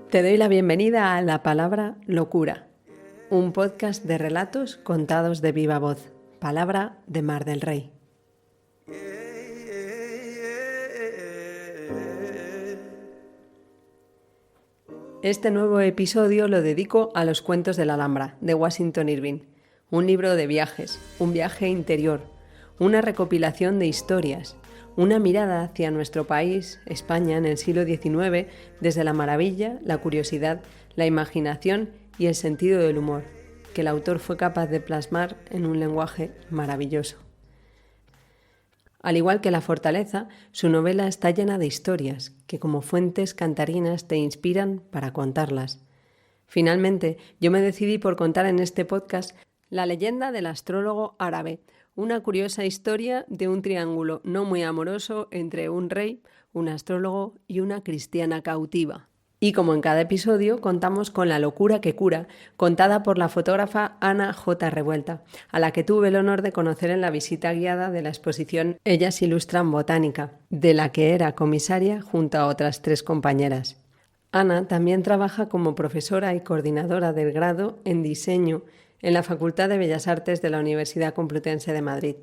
Te doy la bienvenida a La Palabra Locura, un podcast de relatos contados de viva voz. Palabra de Mar del Rey. Este nuevo episodio lo dedico a los cuentos de la Alhambra, de Washington Irving. Un libro de viajes, un viaje interior, una recopilación de historias, una mirada hacia nuestro país, España, en el siglo XIX, desde la maravilla, la curiosidad, la imaginación y el sentido del humor, que el autor fue capaz de plasmar en un lenguaje maravilloso. Al igual que La Fortaleza, su novela está llena de historias que como fuentes cantarinas te inspiran para contarlas. Finalmente, yo me decidí por contar en este podcast la leyenda del astrólogo árabe, una curiosa historia de un triángulo no muy amoroso entre un rey, un astrólogo y una cristiana cautiva. Y como en cada episodio, contamos con La locura que cura, contada por la fotógrafa Ana J. Revuelta, a la que tuve el honor de conocer en la visita guiada de la exposición Ellas ilustran botánica, de la que era comisaria junto a otras 3 compañeras. Ana también trabaja como profesora y coordinadora del grado en diseño en la Facultad de Bellas Artes de la Universidad Complutense de Madrid.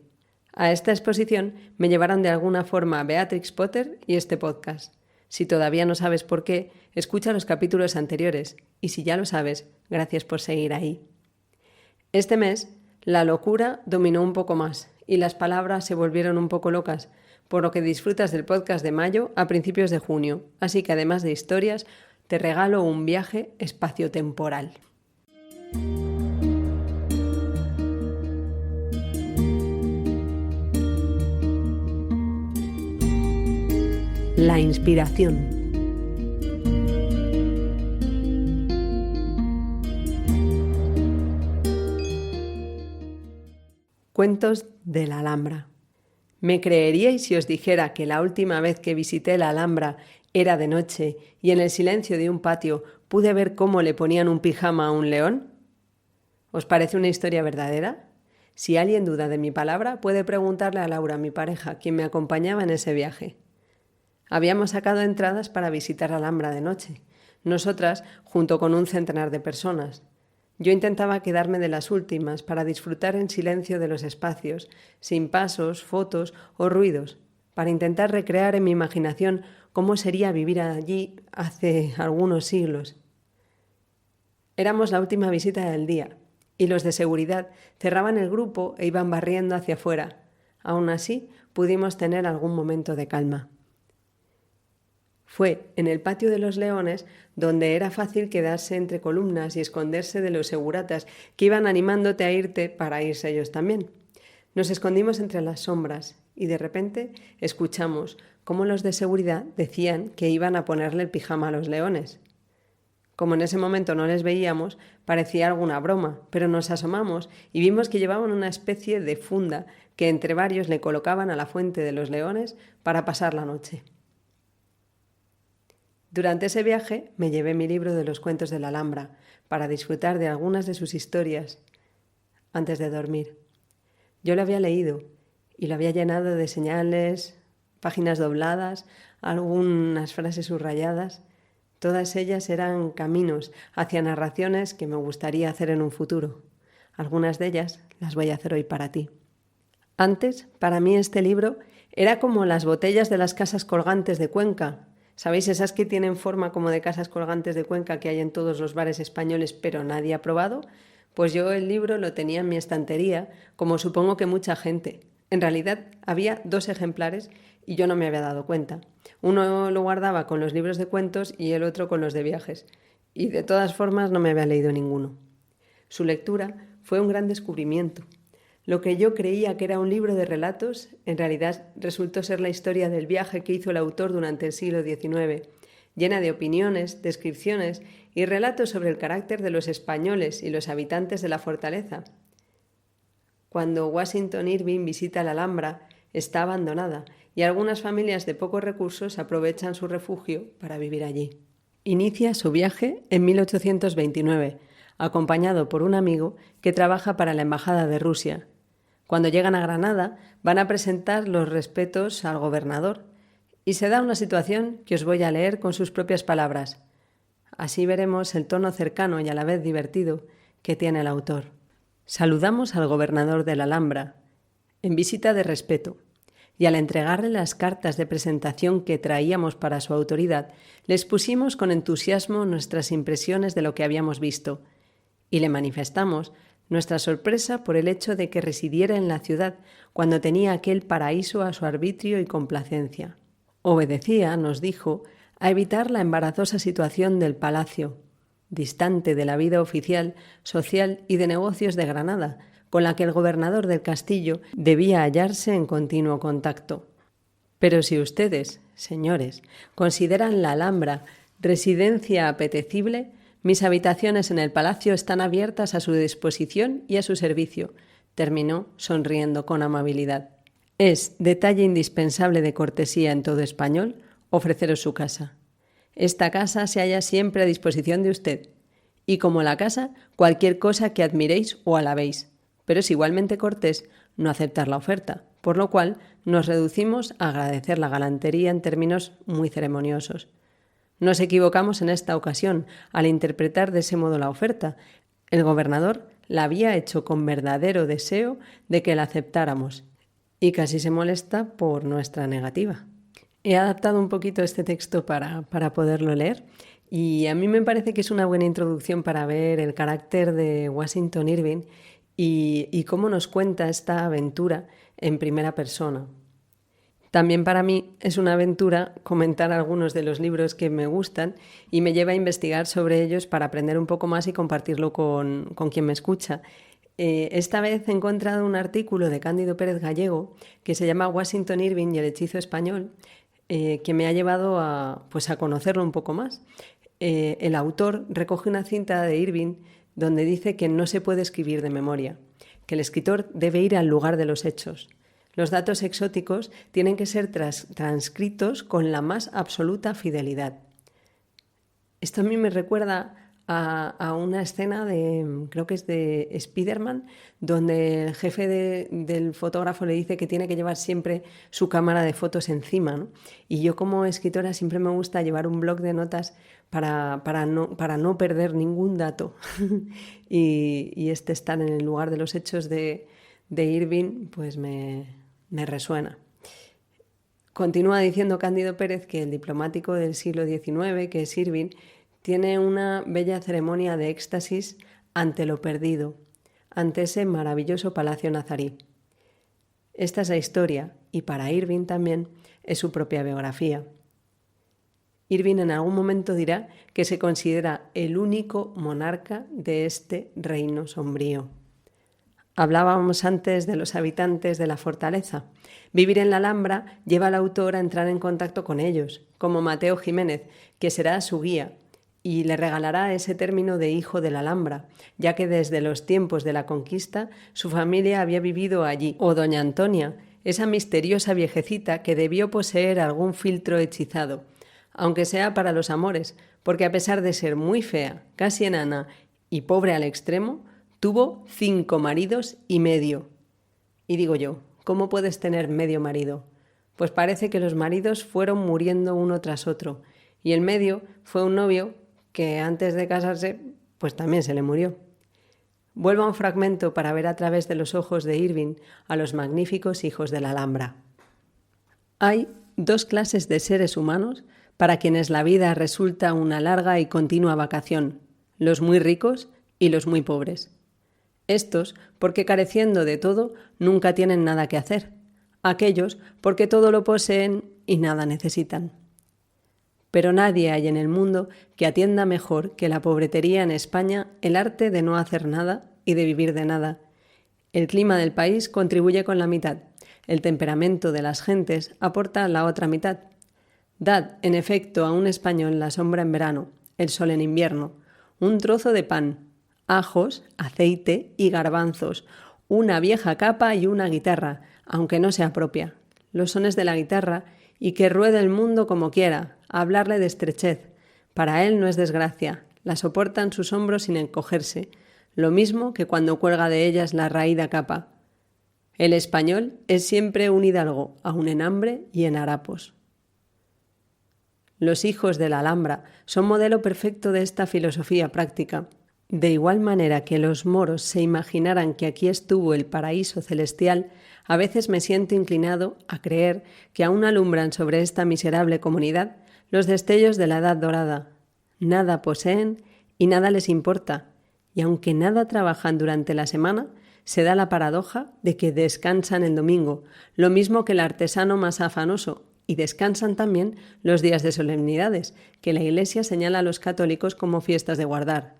A esta exposición me llevaron de alguna forma Beatrix Potter y este podcast. Si todavía no sabes por qué, escucha los capítulos anteriores, y si ya lo sabes, gracias por seguir ahí. Este mes, la locura dominó un poco más, y las palabras se volvieron un poco locas, por lo que disfrutas del podcast de mayo a principios de junio, así que además de historias, te regalo un viaje espaciotemporal. La inspiración. Cuentos de la Alhambra. ¿Me creeríais si os dijera que la última vez que visité la Alhambra era de noche y en el silencio de un patio pude ver cómo le ponían un pijama a un león? ¿Os parece una historia verdadera? Si alguien duda de mi palabra, puede preguntarle a Laura, mi pareja, quien me acompañaba en ese viaje. Habíamos sacado entradas para visitar la Alhambra de noche, nosotras junto con un centenar de personas. Yo intentaba quedarme de las últimas para disfrutar en silencio de los espacios, sin pasos, fotos o ruidos, para intentar recrear en mi imaginación cómo sería vivir allí hace algunos siglos. Éramos la última visita del día, y los de seguridad cerraban el grupo e iban barriendo hacia afuera. Aún así, pudimos tener algún momento de calma. Fue en el patio de los leones donde era fácil quedarse entre columnas y esconderse de los seguratas que iban animándote a irte para irse ellos también. Nos escondimos entre las sombras y de repente escuchamos cómo los de seguridad decían que iban a ponerle el pijama a los leones. Como en ese momento no les veíamos, parecía alguna broma, pero nos asomamos y vimos que llevaban una especie de funda que entre varios le colocaban a la fuente de los leones para pasar la noche. Durante ese viaje me llevé mi libro de los cuentos de la Alhambra para disfrutar de algunas de sus historias antes de dormir. Yo lo había leído y lo había llenado de señales, páginas dobladas, algunas frases subrayadas. Todas ellas eran caminos hacia narraciones que me gustaría hacer en un futuro. Algunas de ellas las voy a hacer hoy para ti. Antes, para mí este libro era como las botellas de las casas colgantes de Cuenca. ¿Sabéis? Esas que tienen forma como de casas colgantes de Cuenca que hay en todos los bares españoles, pero nadie ha probado. Pues yo el libro lo tenía en mi estantería, como supongo que mucha gente. En realidad había 2 ejemplares y yo no me había dado cuenta. Uno lo guardaba con los libros de cuentos y el otro con los de viajes. Y de todas formas no me había leído ninguno. Su lectura fue un gran descubrimiento. Lo que yo creía que era un libro de relatos, en realidad resultó ser la historia del viaje que hizo el autor durante el siglo XIX, llena de opiniones, descripciones y relatos sobre el carácter de los españoles y los habitantes de la fortaleza. Cuando Washington Irving visita la Alhambra, está abandonada y algunas familias de pocos recursos aprovechan su refugio para vivir allí. Inicia su viaje en 1829, acompañado por un amigo que trabaja para la Embajada de Rusia. Cuando llegan a Granada, van a presentar los respetos al gobernador y se da una situación que os voy a leer con sus propias palabras. Así veremos el tono cercano y a la vez divertido que tiene el autor. Saludamos al gobernador de la Alhambra, en visita de respeto, y al entregarle las cartas de presentación que traíamos para su autoridad, le expusimos con entusiasmo nuestras impresiones de lo que habíamos visto, y le manifestamos nuestra sorpresa por el hecho de que residiera en la ciudad cuando tenía aquel paraíso a su arbitrio y complacencia. Obedecía, nos dijo, a evitar la embarazosa situación del palacio, distante de la vida oficial, social y de negocios de Granada, con la que el gobernador del castillo debía hallarse en continuo contacto. Pero si ustedes, señores, consideran la Alhambra residencia apetecible, mis habitaciones en el palacio están abiertas a su disposición y a su servicio, terminó sonriendo con amabilidad. Es detalle indispensable de cortesía en todo español ofreceros su casa. Esta casa se halla siempre a disposición de usted, y como la casa, cualquier cosa que admiréis o alabéis, pero es igualmente cortés no aceptar la oferta, por lo cual nos reducimos a agradecer la galantería en términos muy ceremoniosos. Nos equivocamos en esta ocasión al interpretar de ese modo la oferta. El gobernador la había hecho con verdadero deseo de que la aceptáramos y casi se molesta por nuestra negativa. He adaptado un poquito este texto para poderlo leer y a mí me parece que es una buena introducción para ver el carácter de Washington Irving y cómo nos cuenta esta aventura en primera persona. También para mí es una aventura comentar algunos de los libros que me gustan y me lleva a investigar sobre ellos para aprender un poco más y compartirlo con quien me escucha. Esta vez he encontrado un artículo de Cándido Pérez Gallego que se llama Washington Irving y el hechizo español, que me ha llevado a conocerlo un poco más. El autor recoge una cinta de Irving donde dice que no se puede escribir de memoria, que el escritor debe ir al lugar de los hechos. Los datos exóticos tienen que ser transcritos con la más absoluta fidelidad. Esto a mí me recuerda a una escena creo que es de Spider-Man, donde el jefe del fotógrafo le dice que tiene que llevar siempre su cámara de fotos encima, ¿no? Y yo como escritora siempre me gusta llevar un bloc de notas para no perder ningún dato. y este estar en el lugar de los hechos de Irving, pues me resuena. Continúa diciendo Cándido Pérez que el diplomático del siglo XIX, que es Irving, tiene una bella ceremonia de éxtasis ante lo perdido, ante ese maravilloso palacio nazarí. Esta es la historia, y para Irving también es su propia biografía. Irving en algún momento dirá que se considera el único monarca de este reino sombrío. Hablábamos antes de los habitantes de la fortaleza. Vivir en la Alhambra lleva al autor a entrar en contacto con ellos, como Mateo Jiménez, que será su guía, y le regalará ese término de hijo de la Alhambra, ya que desde los tiempos de la conquista su familia había vivido allí, o doña Antonia, esa misteriosa viejecita que debió poseer algún filtro hechizado, aunque sea para los amores, porque a pesar de ser muy fea, casi enana y pobre al extremo, tuvo 5 maridos y medio. Y digo yo, ¿cómo puedes tener medio marido? Pues parece que los maridos fueron muriendo uno tras otro, y el medio fue un novio que antes de casarse, pues también se le murió. Vuelvo a un fragmento para ver a través de los ojos de Irving a los magníficos hijos de la Alhambra. Hay 2 clases de seres humanos para quienes la vida resulta una larga y continua vacación, los muy ricos y los muy pobres. Estos, porque careciendo de todo, nunca tienen nada que hacer. Aquellos, porque todo lo poseen y nada necesitan. Pero nadie hay en el mundo que atienda mejor que la pobretería en España el arte de no hacer nada y de vivir de nada. El clima del país contribuye con la mitad. El temperamento de las gentes aporta la otra mitad. Dad, en efecto, a un español la sombra en verano, el sol en invierno, un trozo de pan, ajos, aceite y garbanzos, una vieja capa y una guitarra, aunque no sea propia, los sones de la guitarra y que ruede el mundo como quiera, hablarle de estrechez. Para él no es desgracia, la soporta en sus hombros sin encogerse, lo mismo que cuando cuelga de ellas la raída capa. El español es siempre un hidalgo, aun en hambre y en harapos. Los hijos de la Alhambra son modelo perfecto de esta filosofía práctica. De igual manera que los moros se imaginaran que aquí estuvo el paraíso celestial, a veces me siento inclinado a creer que aún alumbran sobre esta miserable comunidad los destellos de la Edad Dorada. Nada poseen y nada les importa, y aunque nada trabajan durante la semana, se da la paradoja de que descansan el domingo, lo mismo que el artesano más afanoso, y descansan también los días de solemnidades, que la Iglesia señala a los católicos como fiestas de guardar.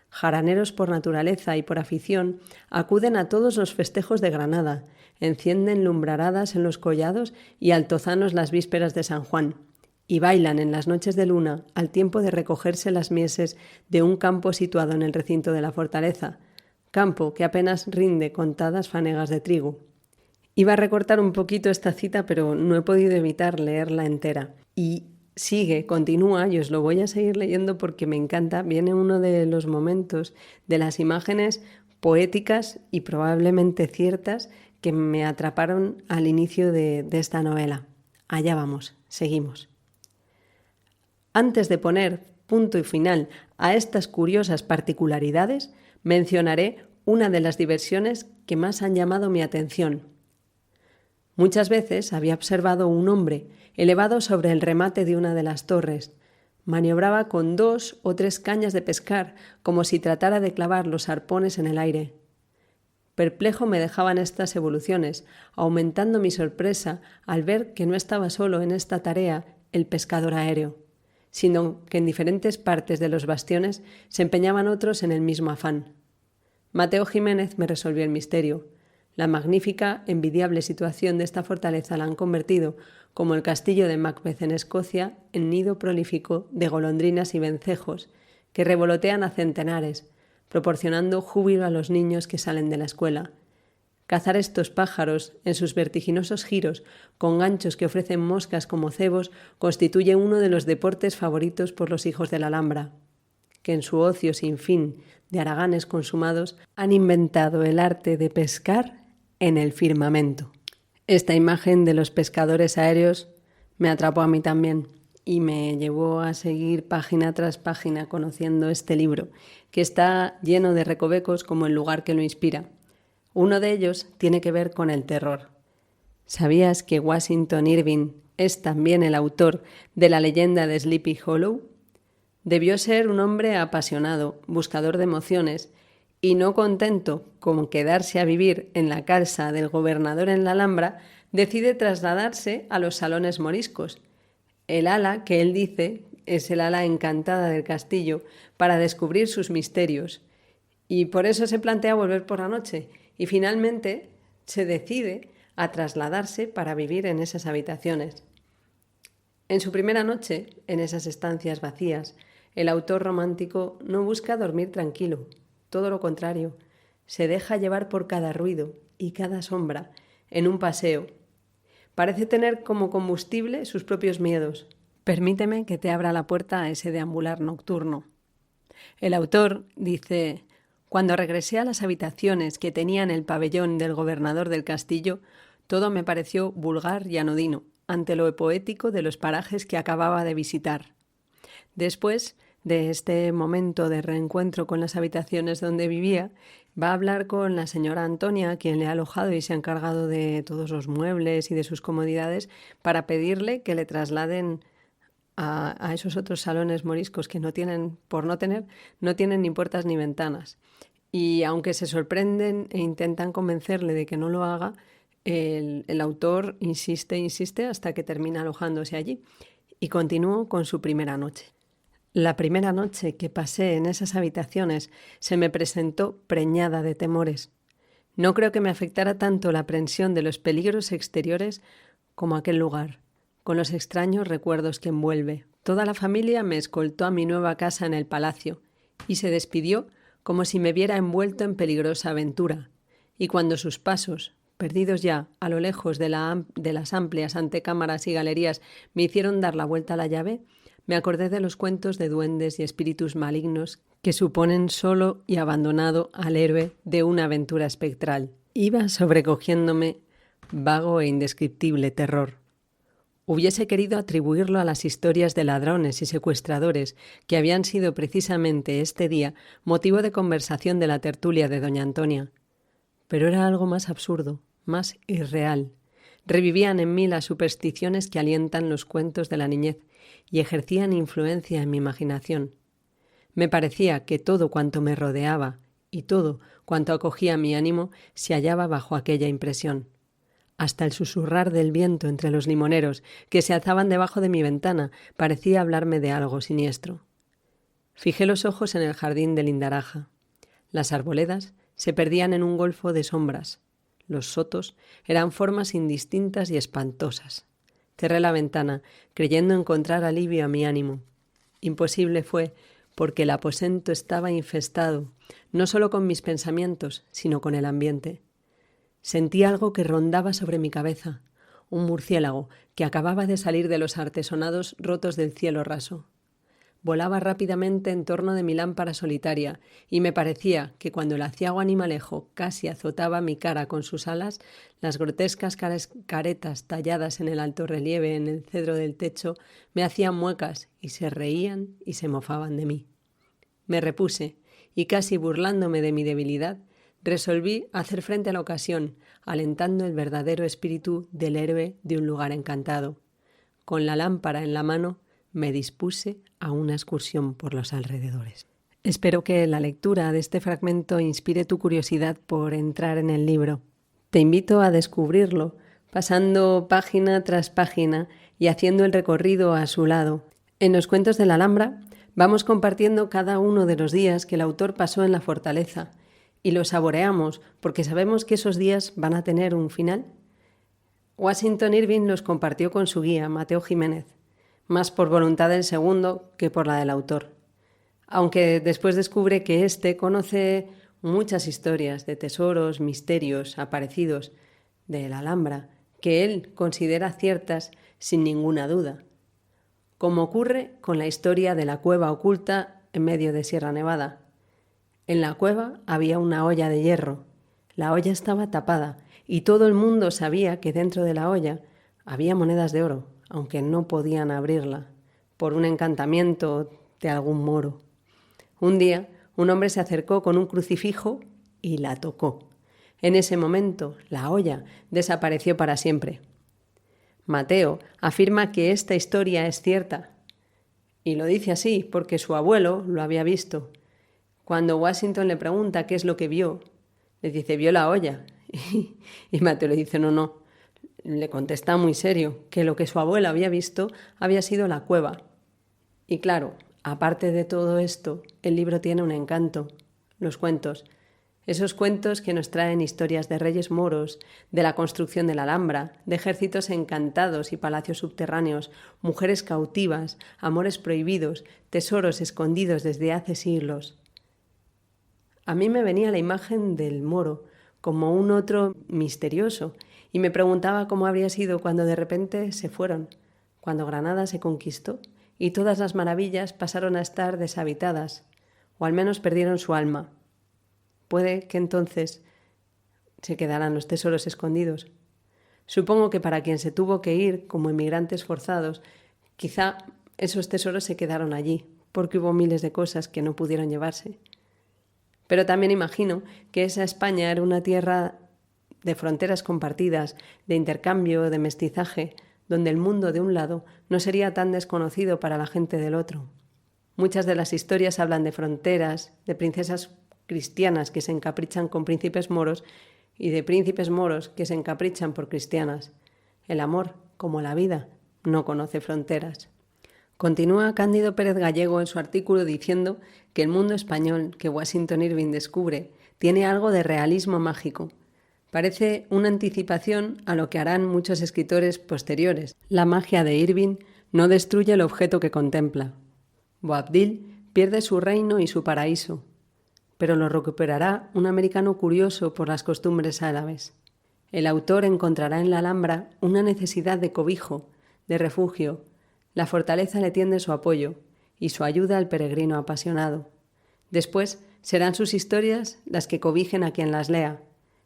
Jaraneros por naturaleza y por afición, acuden a todos los festejos de Granada, encienden lumbraradas en los collados y altozanos las vísperas de San Juan, y bailan en las noches de luna al tiempo de recogerse las mieses de un campo situado en el recinto de la fortaleza, campo que apenas rinde contadas fanegas de trigo. Iba a recortar un poquito esta cita, pero no he podido evitar leerla entera. Y continúa, y os lo voy a seguir leyendo porque me encanta. Viene uno de los momentos de las imágenes poéticas y probablemente ciertas que me atraparon al inicio de esta novela. Allá vamos, seguimos. Antes de poner punto y final a estas curiosas particularidades, mencionaré una de las diversiones que más han llamado mi atención. Muchas veces había observado un hombre elevado sobre el remate de una de las torres. Maniobraba con 2 o 3 cañas de pescar, como si tratara de clavar los arpones en el aire. Perplejo me dejaban estas evoluciones, aumentando mi sorpresa al ver que no estaba solo en esta tarea el pescador aéreo, sino que en diferentes partes de los bastiones se empeñaban otros en el mismo afán. Mateo Jiménez me resolvió el misterio. La magnífica, envidiable situación de esta fortaleza la han convertido, como el castillo de Macbeth en Escocia, en nido prolífico de golondrinas y vencejos, que revolotean a centenares, proporcionando júbilo a los niños que salen de la escuela. Cazar estos pájaros en sus vertiginosos giros, con ganchos que ofrecen moscas como cebos, constituye uno de los deportes favoritos por los hijos de la Alhambra, que en su ocio sin fin de haraganes consumados han inventado el arte de pescar en el firmamento. Esta imagen de los pescadores aéreos me atrapó a mí también y me llevó a seguir página tras página conociendo este libro, que está lleno de recovecos como el lugar que lo inspira. Uno de ellos tiene que ver con el terror. ¿Sabías que Washington Irving es también el autor de la leyenda de Sleepy Hollow? Debió ser un hombre apasionado, buscador de emociones, y no contento con quedarse a vivir en la casa del gobernador en la Alhambra, decide trasladarse a los salones moriscos, el ala que él dice es el ala encantada del castillo, para descubrir sus misterios. Y por eso se plantea volver por la noche, y finalmente se decide a trasladarse para vivir en esas habitaciones. En su primera noche, en esas estancias vacías, el autor romántico no busca dormir tranquilo, todo lo contrario, se deja llevar por cada ruido y cada sombra en un paseo. Parece tener como combustible sus propios miedos. Permíteme que te abra la puerta a ese deambular nocturno. El autor dice: cuando regresé a las habitaciones que tenían el pabellón del gobernador del castillo, todo me pareció vulgar y anodino ante lo poético de los parajes que acababa de visitar. Después de este momento de reencuentro con las habitaciones donde vivía, va a hablar con la señora Antonia, quien le ha alojado y se ha encargado de todos los muebles y de sus comodidades, para pedirle que le trasladen a esos otros salones moriscos que no tienen ni puertas ni ventanas. Y aunque se sorprenden e intentan convencerle de que no lo haga, el autor insiste hasta que termina alojándose allí. Y continúo con su primera noche. La primera noche que pasé en esas habitaciones se me presentó preñada de temores. No creo que me afectara tanto la aprensión de los peligros exteriores como aquel lugar, con los extraños recuerdos que envuelve. Toda la familia me escoltó a mi nueva casa en el palacio y se despidió como si me viera envuelto en peligrosa aventura. Y cuando sus pasos, perdidos ya a lo lejos de las amplias antecámaras y galerías, me hicieron dar la vuelta a la llave, me acordé de los cuentos de duendes y espíritus malignos que suponen solo y abandonado al héroe de una aventura espectral. Iba sobrecogiéndome vago e indescriptible terror. Hubiese querido atribuirlo a las historias de ladrones y secuestradores que habían sido precisamente este día motivo de conversación de la tertulia de doña Antonia. Pero era algo más absurdo, más irreal. Revivían en mí las supersticiones que alientan los cuentos de la niñez y ejercían influencia en mi imaginación. Me parecía que todo cuanto me rodeaba y todo cuanto acogía mi ánimo se hallaba bajo aquella impresión. Hasta el susurrar del viento entre los limoneros que se alzaban debajo de mi ventana parecía hablarme de algo siniestro. Fijé los ojos en el jardín de Lindaraja. Las arboledas se perdían en un golfo de sombras. Los sotos eran formas indistintas y espantosas. Cerré la ventana, creyendo encontrar alivio a mi ánimo. Imposible fue, porque el aposento estaba infestado, no solo con mis pensamientos, sino con el ambiente. Sentí algo que rondaba sobre mi cabeza, un murciélago que acababa de salir de los artesonados rotos del cielo raso. Volaba rápidamente en torno de mi lámpara solitaria y me parecía que cuando el aciago animalejo casi azotaba mi cara con sus alas, las grotescas caretas talladas en el alto relieve en el cedro del techo me hacían muecas y se reían y se mofaban de mí. Me repuse y casi burlándome de mi debilidad, resolví hacer frente a la ocasión, alentando el verdadero espíritu del héroe de un lugar encantado. Con la lámpara en la mano, me dispuse a una excursión por los alrededores. Espero que la lectura de este fragmento inspire tu curiosidad por entrar en el libro. Te invito a descubrirlo, pasando página tras página y haciendo el recorrido a su lado. En los cuentos de la Alhambra vamos compartiendo cada uno de los días que el autor pasó en la fortaleza, y lo saboreamos porque sabemos que esos días van a tener un final. Washington Irving los compartió con su guía, Mateo Jiménez, más por voluntad del segundo que por la del autor. Aunque después descubre que éste conoce muchas historias de tesoros, misterios, aparecidos de la Alhambra, que él considera ciertas sin ninguna duda. Como ocurre con la historia de la cueva oculta en medio de Sierra Nevada. En la cueva había una olla de hierro. La olla estaba tapada y todo el mundo sabía que dentro de la olla había monedas de oro, aunque no podían abrirla, por un encantamiento de algún moro. Un día, un hombre se acercó con un crucifijo y la tocó. En ese momento, la olla desapareció para siempre. Mateo afirma que esta historia es cierta, y lo dice así porque su abuelo lo había visto. Cuando Washington le pregunta qué es lo que vio, le dice, vio la olla. Y Mateo le dice, no. Le contesta muy serio que lo que su abuela había visto había sido la cueva. Y claro, aparte de todo esto, el libro tiene un encanto, los cuentos. Esos cuentos que nos traen historias de reyes moros, de la construcción de la Alhambra, de ejércitos encantados y palacios subterráneos, mujeres cautivas, amores prohibidos, tesoros escondidos desde hace siglos. A mí me venía la imagen del moro como un otro misterioso y me preguntaba cómo habría sido cuando de repente se fueron, cuando Granada se conquistó y todas las maravillas pasaron a estar deshabitadas, o al menos perdieron su alma. Puede que entonces se quedaran los tesoros escondidos. Supongo que para quien se tuvo que ir como inmigrantes forzados, quizá esos tesoros se quedaron allí, porque hubo miles de cosas que no pudieron llevarse. Pero también imagino que esa España era una tierra de fronteras compartidas, de intercambio, de mestizaje, donde el mundo de un lado no sería tan desconocido para la gente del otro. Muchas de las historias hablan de fronteras, de princesas cristianas que se encaprichan con príncipes moros y de príncipes moros que se encaprichan por cristianas. El amor, como la vida, no conoce fronteras. Continúa Cándido Pérez Gallego en su artículo diciendo que el mundo español que Washington Irving descubre tiene algo de realismo mágico. Parece una anticipación a lo que harán muchos escritores posteriores. La magia de Irving no destruye el objeto que contempla. Boabdil pierde su reino y su paraíso, pero lo recuperará un americano curioso por las costumbres árabes. El autor encontrará en la Alhambra una necesidad de cobijo, de refugio. La fortaleza le tiende su apoyo y su ayuda al peregrino apasionado. Después serán sus historias las que cobijen a quien las lea.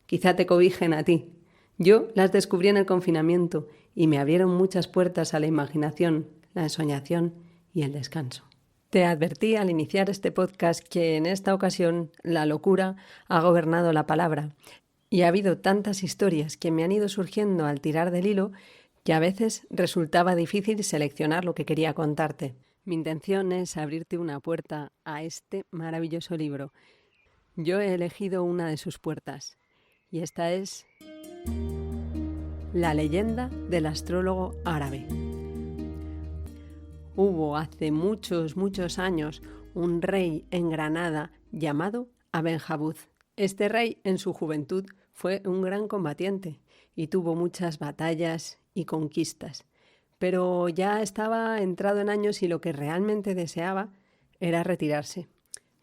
Quizá te cobijen a ti. Yo las descubrí en el confinamiento y me abrieron muchas puertas a la imaginación, la ensoñación y el descanso. Te advertí al iniciar este podcast que en esta ocasión la locura ha gobernado la palabra y ha habido tantas historias que me han ido surgiendo al tirar del hilo que a veces resultaba difícil seleccionar lo que quería contarte. Mi intención es abrirte una puerta a este maravilloso libro. Yo he elegido una de sus puertas y esta es La leyenda del astrólogo árabe. Hubo hace muchos años un rey en Granada llamado Abenjabud. Este rey en su juventud fue un gran combatiente y tuvo muchas batallas y conquistas, pero ya estaba entrado en años y lo que realmente deseaba era retirarse.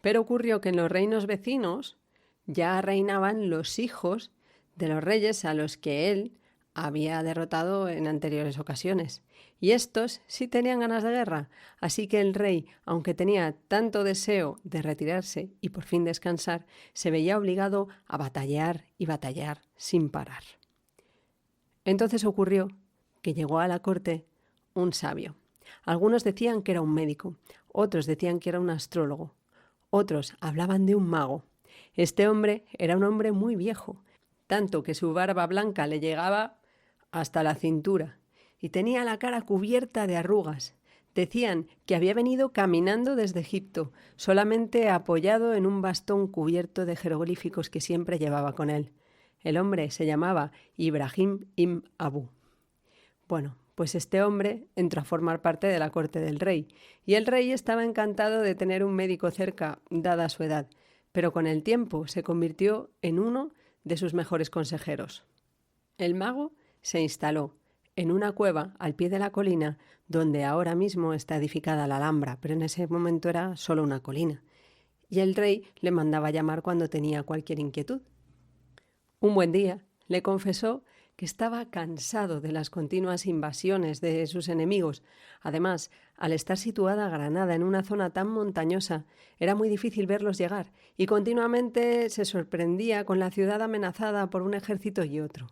Pero ocurrió que en los reinos vecinos ya reinaban los hijos de los reyes a los que él había derrotado en anteriores ocasiones. Y estos sí tenían ganas de guerra, así que el rey, aunque tenía tanto deseo de retirarse y por fin descansar, se veía obligado a batallar y batallar sin parar. Entonces ocurrió que llegó a la corte un sabio. Algunos decían que era un médico, otros decían que era un astrólogo, otros hablaban de un mago. Este hombre era un hombre muy viejo, tanto que su barba blanca le llegaba hasta la cintura y tenía la cara cubierta de arrugas. Decían que había venido caminando desde Egipto, solamente apoyado en un bastón cubierto de jeroglíficos que siempre llevaba con él. El hombre se llamaba Ibrahim ibn Abu. Bueno, pues este hombre entró a formar parte de la corte del rey, y el rey estaba encantado de tener un médico cerca, dada su edad, pero con el tiempo se convirtió en uno de sus mejores consejeros. El mago se instaló en una cueva al pie de la colina donde ahora mismo está edificada la Alhambra, pero en ese momento era solo una colina, y el rey le mandaba llamar cuando tenía cualquier inquietud. Un buen día le confesó que estaba cansado de las continuas invasiones de sus enemigos. Además, al estar situada Granada en una zona tan montañosa, era muy difícil verlos llegar y continuamente se sorprendía con la ciudad amenazada por un ejército y otro.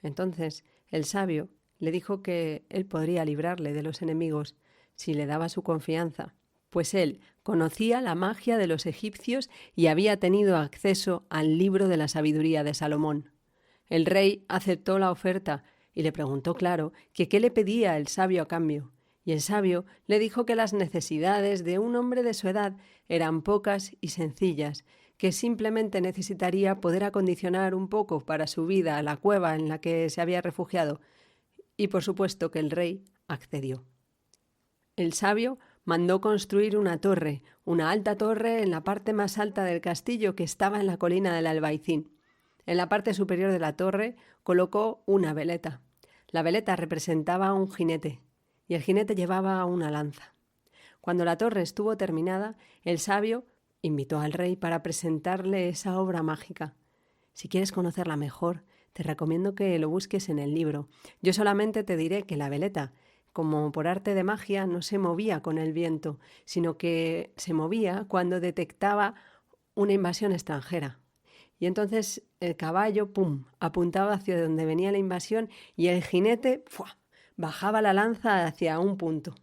Entonces, el sabio le dijo que él podría librarle de los enemigos si le daba su confianza, pues él conocía la magia de los egipcios y había tenido acceso al libro de la sabiduría de Salomón. El rey aceptó la oferta y le preguntó claro que qué le pedía el sabio a cambio, y el sabio le dijo que las necesidades de un hombre de su edad eran pocas y sencillas, que simplemente necesitaría poder acondicionar un poco para su vida la cueva en la que se había refugiado, y por supuesto que el rey accedió. El sabio mandó construir una torre, una alta torre en la parte más alta del castillo que estaba en la colina del Albaicín. En la parte superior de la torre colocó una veleta. La veleta representaba a un jinete y el jinete llevaba una lanza. Cuando la torre estuvo terminada, el sabio invitó al rey para presentarle esa obra mágica. Si quieres conocerla mejor, te recomiendo que lo busques en el libro. Yo solamente te diré que la veleta, como por arte de magia, no se movía con el viento, sino que se movía cuando detectaba una invasión extranjera. Y entonces el caballo, ¡pum!, apuntaba hacia donde venía la invasión y el jinete, ¡fua!, bajaba la lanza hacia un punto.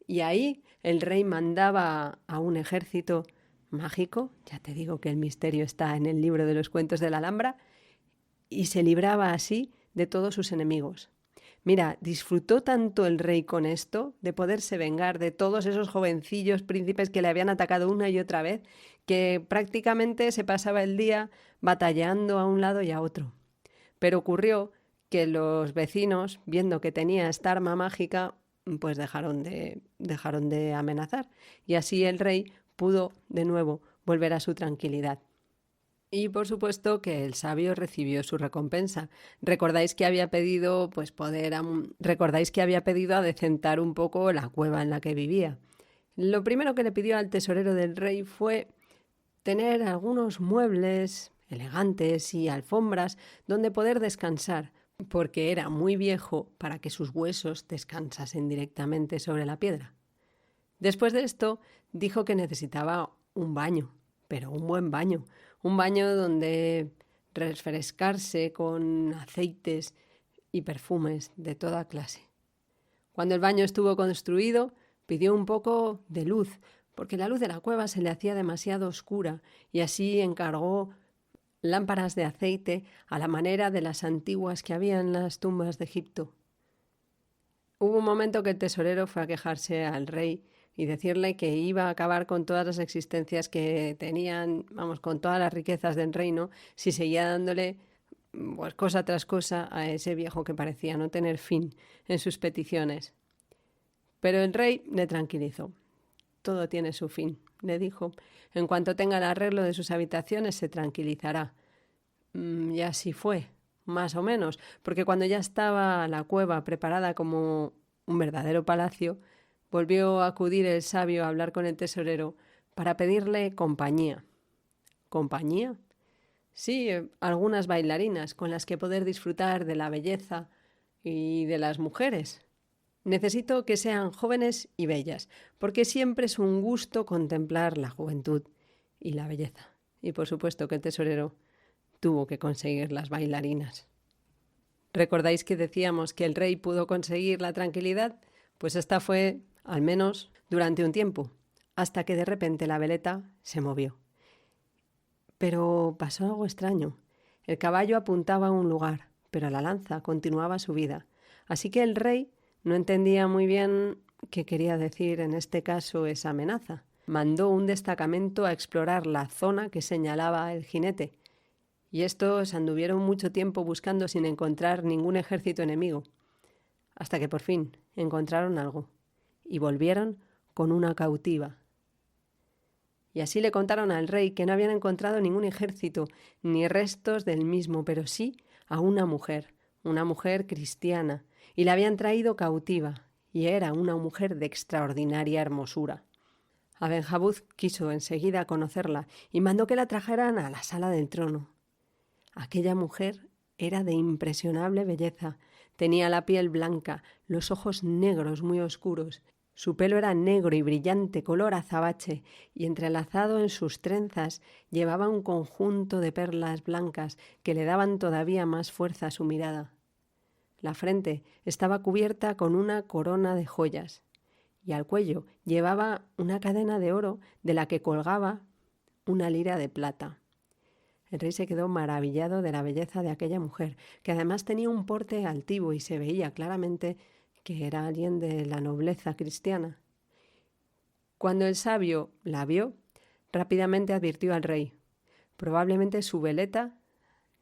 Y ahí el rey mandaba a un ejército mágico, ya te digo que el misterio está en el libro de los cuentos de la Alhambra, y se libraba así de todos sus enemigos. Mira, disfrutó tanto el rey con esto, de poderse vengar de todos esos jovencillos príncipes que le habían atacado una y otra vez, que prácticamente se pasaba el día batallando a un lado y a otro. Pero ocurrió que los vecinos, viendo que tenía esta arma mágica, pues dejaron de amenazar, y así el rey pudo de nuevo volver a su tranquilidad. Y por supuesto que el sabio recibió su recompensa. Recordáis que había pedido recordáis que había pedido adecentar un poco la cueva en la que vivía. Lo primero que le pidió al tesorero del rey fue tener algunos muebles elegantes y alfombras donde poder descansar, porque era muy viejo para que sus huesos descansasen directamente sobre la piedra. Después de esto, dijo que necesitaba un baño, pero un buen baño, un baño donde refrescarse con aceites y perfumes de toda clase. Cuando el baño estuvo construido, pidió un poco de luz, porque la luz de la cueva se le hacía demasiado oscura, y así encargó lámparas de aceite a la manera de las antiguas que había en las tumbas de Egipto. Hubo un momento que el tesorero fue a quejarse al rey y decirle que iba a acabar con todas las existencias que tenían, con todas las riquezas del reino, si seguía dándole pues cosa tras cosa a ese viejo que parecía no tener fin en sus peticiones. Pero el rey le tranquilizó. Todo tiene su fin, le dijo. En cuanto tenga el arreglo de sus habitaciones se tranquilizará. Y así fue, más o menos, porque cuando ya estaba la cueva preparada como un verdadero palacio, volvió a acudir el sabio a hablar con el tesorero para pedirle compañía. ¿Compañía? Sí, algunas bailarinas con las que poder disfrutar de la belleza y de las mujeres. Necesito que sean jóvenes y bellas, porque siempre es un gusto contemplar la juventud y la belleza. Y por supuesto que el tesorero tuvo que conseguir las bailarinas. ¿Recordáis que decíamos que el rey pudo conseguir la tranquilidad? Pues esta fue, al menos, durante un tiempo, hasta que de repente la veleta se movió. Pero pasó algo extraño. El caballo apuntaba a un lugar, pero la lanza continuaba su vida. Así que el rey no entendía muy bien qué quería decir en este caso esa amenaza. Mandó un destacamento a explorar la zona que señalaba el jinete, y estos anduvieron mucho tiempo buscando sin encontrar ningún ejército enemigo, hasta que por fin encontraron algo, y volvieron con una cautiva. Y así le contaron al rey que no habían encontrado ningún ejército, ni restos del mismo, pero sí a una mujer cristiana, y la habían traído cautiva, y era una mujer de extraordinaria hermosura. Abenjabuz quiso enseguida conocerla y mandó que la trajeran a la sala del trono. Aquella mujer era de impresionable belleza, tenía la piel blanca, los ojos negros muy oscuros. Su pelo era negro y brillante, color azabache, y entrelazado en sus trenzas llevaba un conjunto de perlas blancas que le daban todavía más fuerza a su mirada. La frente estaba cubierta con una corona de joyas, y al cuello llevaba una cadena de oro de la que colgaba una lira de plata. El rey se quedó maravillado de la belleza de aquella mujer, que además tenía un porte altivo y se veía claramente que era alguien de la nobleza cristiana. Cuando el sabio la vio, rápidamente advirtió al rey. Probablemente su veleta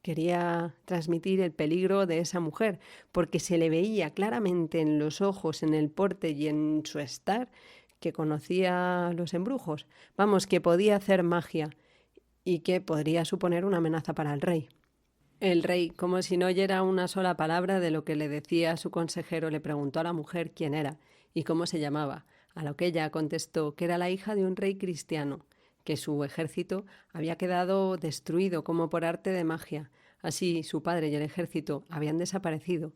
quería transmitir el peligro de esa mujer, porque se le veía claramente en los ojos, en el porte y en su estar que conocía los embrujos. Vamos, que podía hacer magia y que podría suponer una amenaza para el rey. El rey, como si no oyera una sola palabra de lo que le decía su consejero, le preguntó a la mujer quién era y cómo se llamaba, a lo que ella contestó que era la hija de un rey cristiano, que su ejército había quedado destruido como por arte de magia. Así su padre y el ejército habían desaparecido,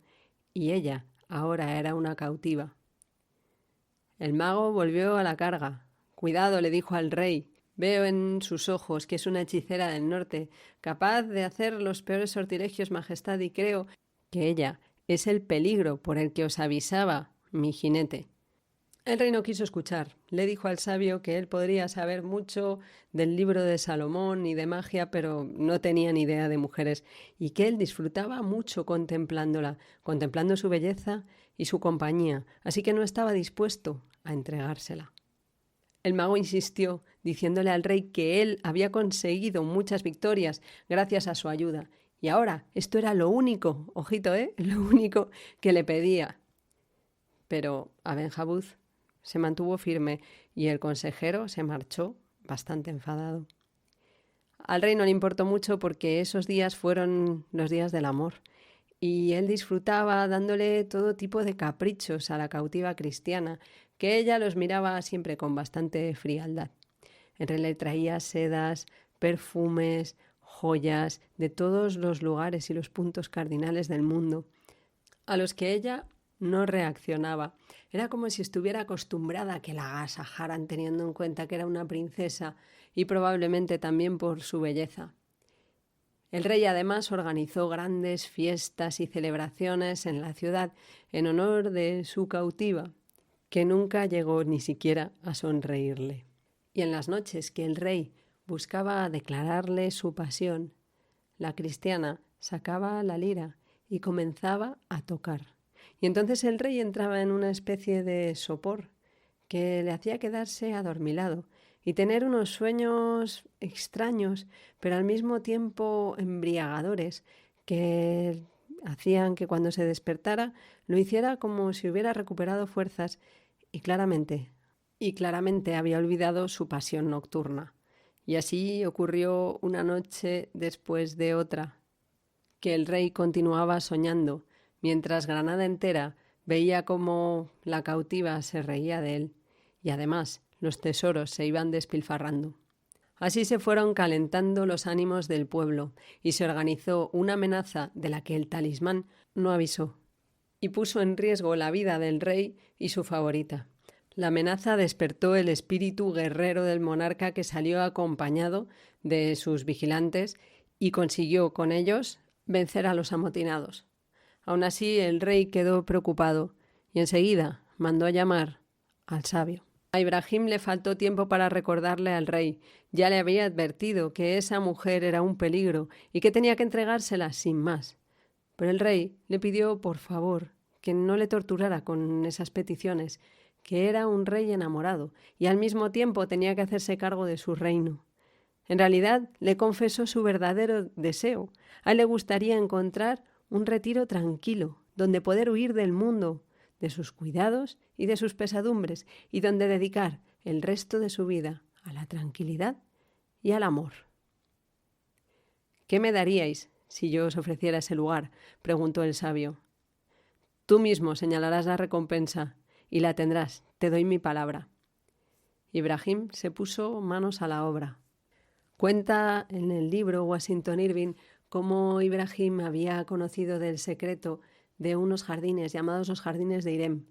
y ella ahora era una cautiva. El mago volvió a la carga. «Cuidado», le dijo al rey. «Veo en sus ojos que es una hechicera del norte, capaz de hacer los peores sortilegios, majestad, y creo que ella es el peligro por el que os avisaba mi jinete». El rey no quiso escuchar. Le dijo al sabio que él podría saber mucho del libro de Salomón y de magia, pero no tenía ni idea de mujeres, y que él disfrutaba mucho contemplándola, contemplando su belleza y su compañía, así que no estaba dispuesto a entregársela. El mago insistió, diciéndole al rey que él había conseguido muchas victorias gracias a su ayuda, y ahora esto era lo único, ojito, lo único que le pedía. Pero Abenjabuz se mantuvo firme y el consejero se marchó bastante enfadado. Al rey no le importó mucho porque esos días fueron los días del amor y él disfrutaba dándole todo tipo de caprichos a la cautiva cristiana, que ella los miraba siempre con bastante frialdad. El rey le traía sedas, perfumes, joyas de todos los lugares y los puntos cardinales del mundo, a los que ella no reaccionaba. Era como si estuviera acostumbrada a que la agasajaran, teniendo en cuenta que era una princesa y probablemente también por su belleza. El rey además organizó grandes fiestas y celebraciones en la ciudad en honor de su cautiva, que nunca llegó ni siquiera a sonreírle. Y en las noches que el rey buscaba declararle su pasión, la cristiana sacaba la lira y comenzaba a tocar. Y entonces el rey entraba en una especie de sopor que le hacía quedarse adormilado y tener unos sueños extraños, pero al mismo tiempo embriagadores, que hacían que cuando se despertara lo hiciera como si hubiera recuperado fuerzas y claramente había olvidado su pasión nocturna. Y así ocurrió una noche después de otra, que el rey continuaba soñando, mientras Granada entera veía cómo la cautiva se reía de él, y además los tesoros se iban despilfarrando. Así se fueron calentando los ánimos del pueblo, y se organizó una amenaza de la que el talismán no avisó, y puso en riesgo la vida del rey y su favorita. La amenaza despertó el espíritu guerrero del monarca, que salió acompañado de sus vigilantes y consiguió con ellos vencer a los amotinados. Aún así, el rey quedó preocupado y enseguida mandó llamar al sabio. A Ibrahim le faltó tiempo para recordarle al rey. Ya le había advertido que esa mujer era un peligro y que tenía que entregársela sin más. Pero el rey le pidió, por favor, que no le torturara con esas peticiones, que era un rey enamorado y al mismo tiempo tenía que hacerse cargo de su reino. En realidad, le confesó su verdadero deseo. A él le gustaría encontrar un retiro tranquilo, donde poder huir del mundo, de sus cuidados y de sus pesadumbres, y donde dedicar el resto de su vida a la tranquilidad y al amor. ¿Qué me daríais si yo os ofreciera ese lugar?, preguntó el sabio. Tú mismo señalarás la recompensa y la tendrás, te doy mi palabra. Ibrahim se puso manos a la obra. Cuenta en el libro Washington Irving cómo Ibrahim había conocido del secreto de unos jardines llamados los jardines de Irem.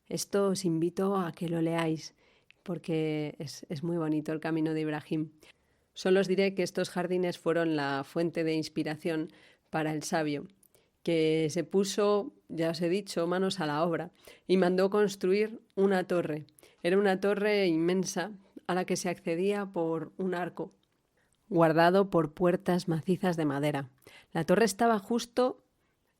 Esto os invito a que lo leáis, porque es muy bonito el camino de Ibrahim. Solo os diré que estos jardines fueron la fuente de inspiración para el sabio, que se puso, ya os he dicho, manos a la obra y mandó construir una torre. Era una torre inmensa a la que se accedía por un arco, guardado por puertas macizas de madera. La torre estaba justo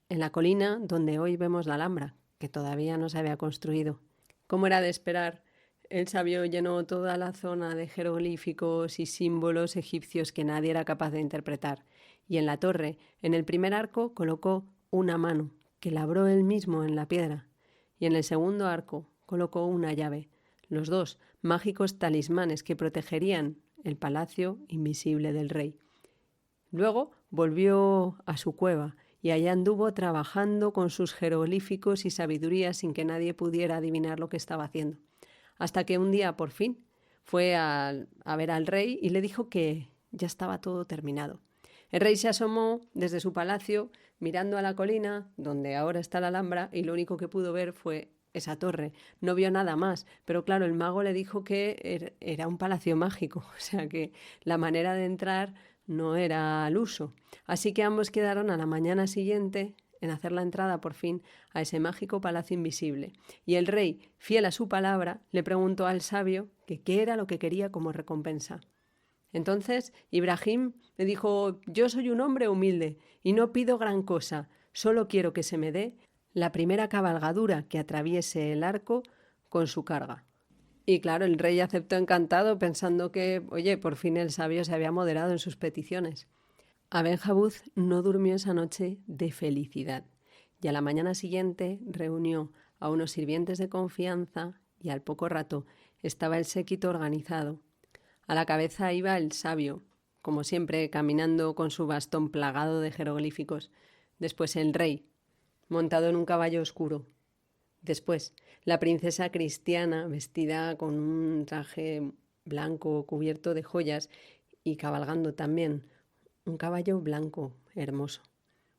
en la colina donde hoy vemos la Alhambra, que todavía no se había construido. Como era de esperar, el sabio llenó toda la zona de jeroglíficos y símbolos egipcios que nadie era capaz de interpretar, y en la torre, en el primer arco, colocó una mano, que labró él mismo en la piedra, y en el segundo arco colocó una llave, los dos mágicos talismanes que protegerían el palacio invisible del rey. Luego volvió a su cueva y allá anduvo trabajando con sus jeroglíficos y sabiduría sin que nadie pudiera adivinar lo que estaba haciendo. Hasta que un día, por fin, fue a ver al rey y le dijo que ya estaba todo terminado. El rey se asomó desde su palacio mirando a la colina donde ahora está la Alhambra y lo único que pudo ver fue esa torre. No vio nada más, pero claro, el mago le dijo que era un palacio mágico, o sea que la manera de entrar no era al uso. Así que ambos quedaron a la mañana siguiente en hacer la entrada por fin a ese mágico palacio invisible. Y el rey, fiel a su palabra, le preguntó al sabio que qué era lo que quería como recompensa. Entonces Ibrahim le dijo: yo soy un hombre humilde y no pido gran cosa, solo quiero que se me dé la primera cabalgadura que atraviese el arco con su carga. Y claro, el rey aceptó encantado, pensando que, oye, por fin el sabio se había moderado en sus peticiones. Aben-Jabuz no durmió esa noche de felicidad, y a la mañana siguiente reunió a unos sirvientes de confianza y al poco rato estaba el séquito organizado. A la cabeza iba el sabio, como siempre caminando con su bastón plagado de jeroglíficos. Después el rey, montado en un caballo oscuro. Después, la princesa cristiana, vestida con un traje blanco cubierto de joyas y cabalgando también un caballo blanco hermoso.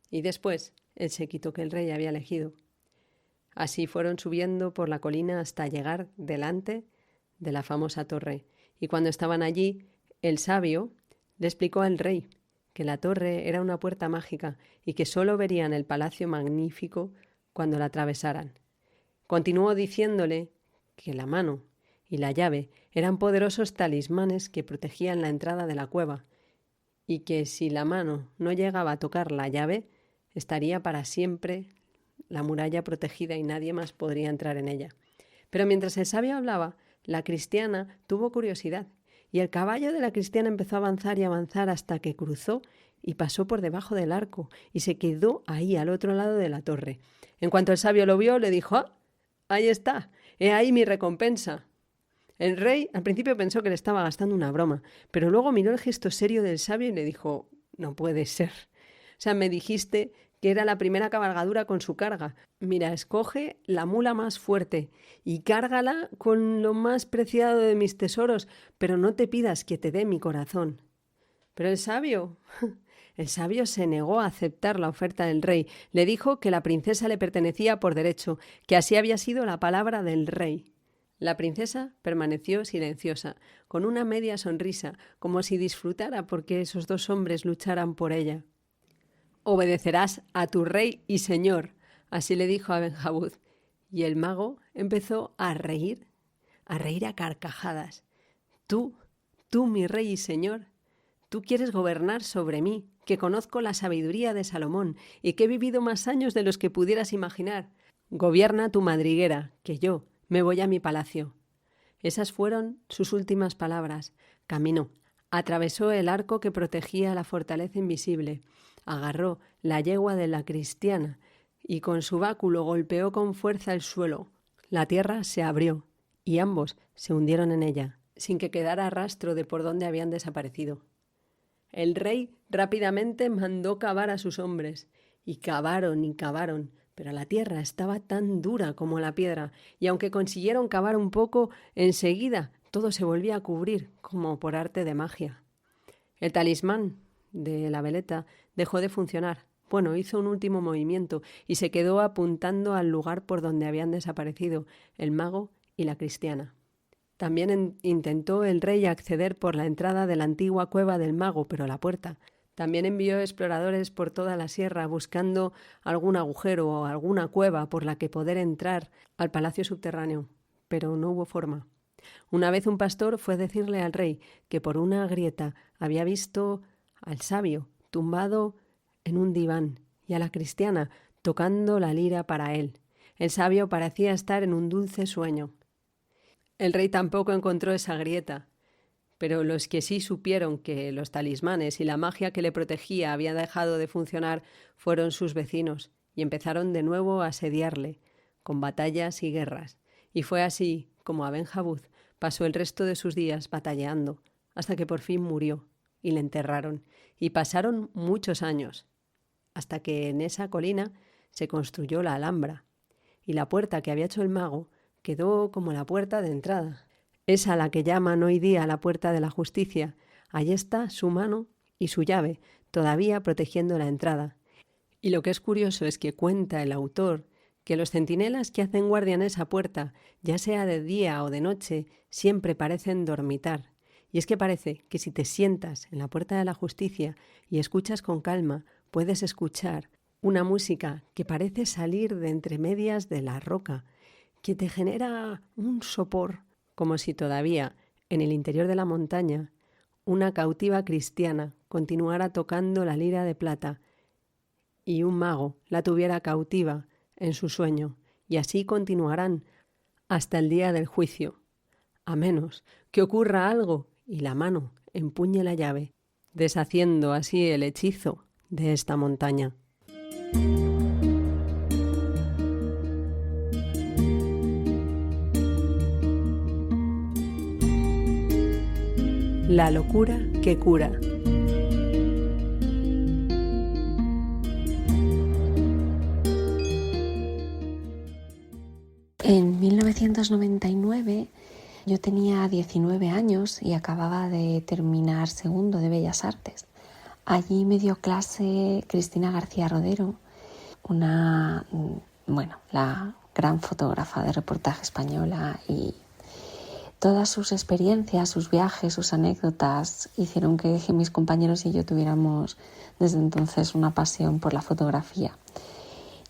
Y después, el séquito que el rey había elegido. Así fueron subiendo por la colina hasta llegar delante de la famosa torre. Y cuando estaban allí, el sabio le explicó al rey que la torre era una puerta mágica y que solo verían el palacio magnífico cuando la atravesaran. Continuó diciéndole que la mano y la llave eran poderosos talismanes que protegían la entrada de la cueva y que si la mano no llegaba a tocar la llave, estaría para siempre la muralla protegida y nadie más podría entrar en ella. Pero mientras el sabio hablaba, la cristiana tuvo curiosidad y el caballo de la cristiana empezó a avanzar y avanzar hasta que cruzó y pasó por debajo del arco y se quedó ahí al otro lado de la torre. En cuanto el sabio lo vio, le dijo: «¡Ah! Ahí está, he ahí mi recompensa». El rey al principio pensó que le estaba gastando una broma, pero luego miró el gesto serio del sabio y le dijo: «No puede ser. O sea, me dijiste que era la primera cabalgadura con su carga. Mira, escoge la mula más fuerte y cárgala con lo más preciado de mis tesoros, pero no te pidas que te dé mi corazón». Pero el sabio se negó a aceptar la oferta del rey. Le dijo que la princesa le pertenecía por derecho, que así había sido la palabra del rey. La princesa permaneció silenciosa, con una media sonrisa, como si disfrutara porque esos dos hombres lucharan por ella. «Obedecerás a tu rey y señor», así le dijo a Ben-Jabud. Y el mago empezó a reír a carcajadas. Tú, mi rey y señor, tú quieres gobernar sobre mí, que conozco la sabiduría de Salomón y que he vivido más años de los que pudieras imaginar. Gobierna tu madriguera, que yo me voy a mi palacio». Esas fueron sus últimas palabras. Caminó, atravesó el arco que protegía la fortaleza invisible, agarró la yegua de la cristiana y con su báculo golpeó con fuerza el suelo. La tierra se abrió y ambos se hundieron en ella, sin que quedara rastro de por dónde habían desaparecido. El rey rápidamente mandó cavar a sus hombres, y cavaron, pero la tierra estaba tan dura como la piedra, y aunque consiguieron cavar un poco, enseguida todo se volvía a cubrir, como por arte de magia. El talismán de la veleta dejó de funcionar. Bueno, hizo un último movimiento y se quedó apuntando al lugar por donde habían desaparecido el mago y la cristiana. También intentó el rey acceder por la entrada de la antigua cueva del mago, pero la puerta. También envió exploradores por toda la sierra buscando algún agujero o alguna cueva por la que poder entrar al palacio subterráneo, pero no hubo forma. Una vez un pastor fue a decirle al rey que por una grieta había visto al sabio tumbado en un diván y a la cristiana tocando la lira para él. El sabio parecía estar en un dulce sueño. El rey tampoco encontró esa grieta, pero los que sí supieron que los talismanes y la magia que le protegía habían dejado de funcionar fueron sus vecinos y empezaron de nuevo a asediarle, con batallas y guerras. Y fue así como a Ben-Jabud pasó el resto de sus días batallando, hasta que por fin murió y le enterraron. Y pasaron muchos años, hasta que en esa colina se construyó la Alhambra, y la puerta que había hecho el mago quedó como la puerta de entrada. Es a la que llaman hoy día la puerta de la justicia. Allí está su mano y su llave, todavía protegiendo la entrada. Y lo que es curioso es que cuenta el autor que los centinelas que hacen guardia en esa puerta, ya sea de día o de noche, siempre parecen dormitar. Y es que parece que si te sientas en la puerta de la justicia y escuchas con calma, puedes escuchar una música que parece salir de entre medias de la roca, que te genera un sopor, como si todavía, en el interior de la montaña, una cautiva cristiana continuara tocando la lira de plata y un mago la tuviera cautiva en su sueño, y así continuarán hasta el día del juicio, a menos que ocurra algo y la mano empuñe la llave, deshaciendo así el hechizo de esta montaña. La locura que cura. En 1999 yo tenía 19 años y acababa de terminar segundo de Bellas Artes. Allí me dio clase Cristina García Rodero, la gran fotógrafa de reportaje española y Todas sus experiencias, sus viajes, sus anécdotas hicieron que mis compañeros y yo tuviéramos desde entonces una pasión por la fotografía.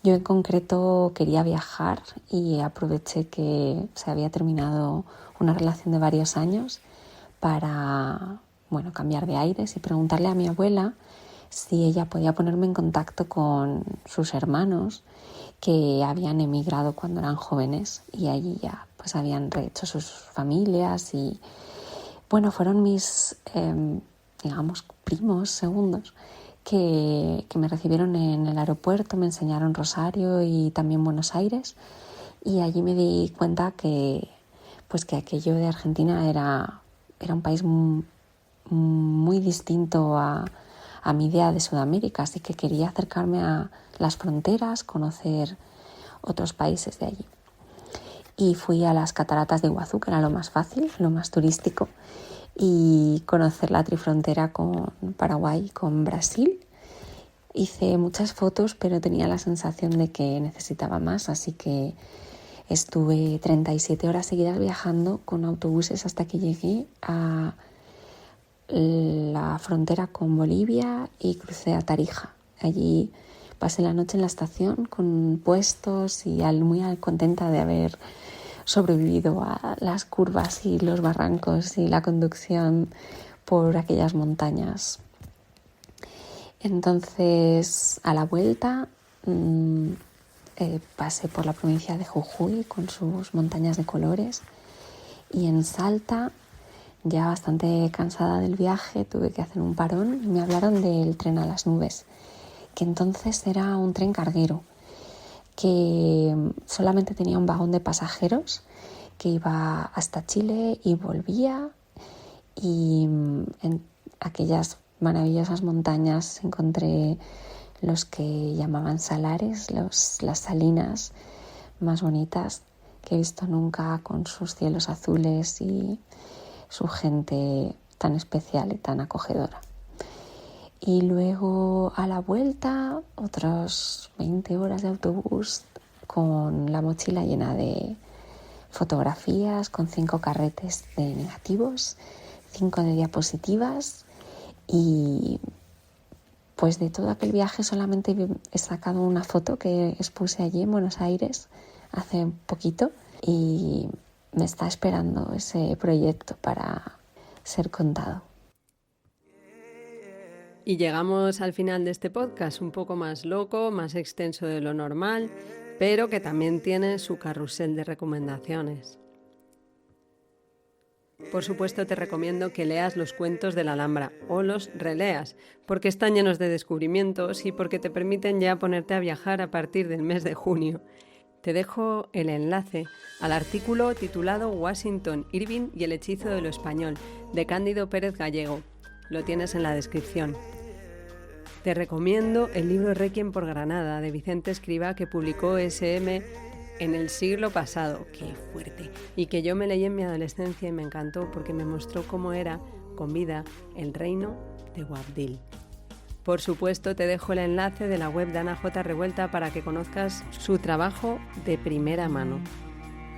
Yo en concreto quería viajar y aproveché que se había terminado una relación de varios años para cambiar de aires y preguntarle a mi abuela si ella podía ponerme en contacto con sus hermanos que habían emigrado cuando eran jóvenes y allí ya pues habían rehecho sus familias y fueron mis primos segundos que me recibieron en el aeropuerto, me enseñaron Rosario y también Buenos Aires, y allí me di cuenta que aquello de Argentina era un país muy distinto a mi idea de Sudamérica, así que quería acercarme a las fronteras, conocer otros países de allí. Y fui a las cataratas de Iguazú, que era lo más fácil, lo más turístico, y conocer la trifrontera con Paraguay y con Brasil. Hice muchas fotos, pero tenía la sensación de que necesitaba más, así que estuve 37 horas seguidas viajando con autobuses hasta que llegué a la frontera con Bolivia y crucé a Tarija. Allí pasé la noche en la estación con puestos y muy contenta de haber sobrevivido a las curvas y los barrancos y la conducción por aquellas montañas. Entonces, a la vuelta pasé por la provincia de Jujuy con sus montañas de colores, y en Salta, ya bastante cansada del viaje, tuve que hacer un parón y me hablaron del tren a las nubes, que entonces era un tren carguero que solamente tenía un vagón de pasajeros que iba hasta Chile y volvía, y en aquellas maravillosas montañas encontré los que llamaban salares, las salinas más bonitas que he visto nunca, con sus cielos azules y su gente tan especial y tan acogedora. Y luego a la vuelta, otras 20 horas de autobús con la mochila llena de fotografías, con 5 carretes de negativos, 5 de diapositivas, y pues de todo aquel viaje solamente he sacado una foto que expuse allí en Buenos Aires hace poquito, y me está esperando ese proyecto para ser contado. Y llegamos al final de este podcast, un poco más loco, más extenso de lo normal, pero que también tiene su carrusel de recomendaciones. Por supuesto, te recomiendo que leas los cuentos de la Alhambra o los releas, porque están llenos de descubrimientos y porque te permiten ya ponerte a viajar a partir del mes de junio. Te dejo el enlace al artículo titulado Washington Irving y el hechizo de lo español, de Cándido Pérez Gallego. Lo tienes en la descripción. Te recomiendo el libro Requiem por Granada, de Vicente Escrivá, que publicó SM en el siglo pasado. ¡Qué fuerte! Y que yo me leí en mi adolescencia y me encantó porque me mostró cómo era, con vida, el reino de Boabdil. Por supuesto, te dejo el enlace de la web de Ana J. Revuelta para que conozcas su trabajo de primera mano.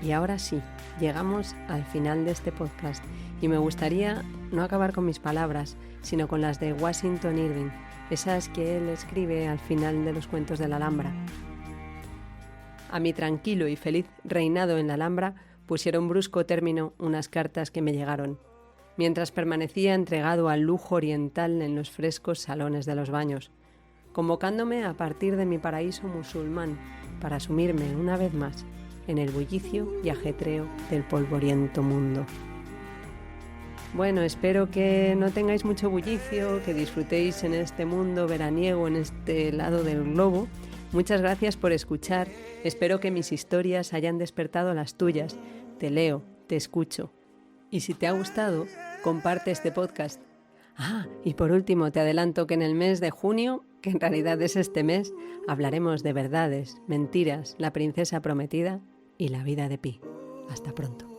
Y ahora sí, llegamos al final de este podcast y me gustaría no acabar con mis palabras, sino con las de Washington Irving, esas que él escribe al final de los cuentos de la Alhambra. A mi tranquilo y feliz reinado en la Alhambra pusieron brusco término unas cartas que me llegaron, mientras permanecía entregado al lujo oriental en los frescos salones de los baños, convocándome a partir de mi paraíso musulmán para sumirme una vez más en el bullicio y ajetreo del polvoriento mundo. Bueno, espero que no tengáis mucho bullicio, que disfrutéis en este mundo veraniego, en este lado del globo. Muchas gracias por escuchar, espero que mis historias hayan despertado las tuyas. Te leo, te escucho. Y si te ha gustado, comparte este podcast. Y por último te adelanto que en el mes de junio, que en realidad es este mes, hablaremos de verdades, mentiras, la princesa prometida y la vida de Pi. Hasta pronto.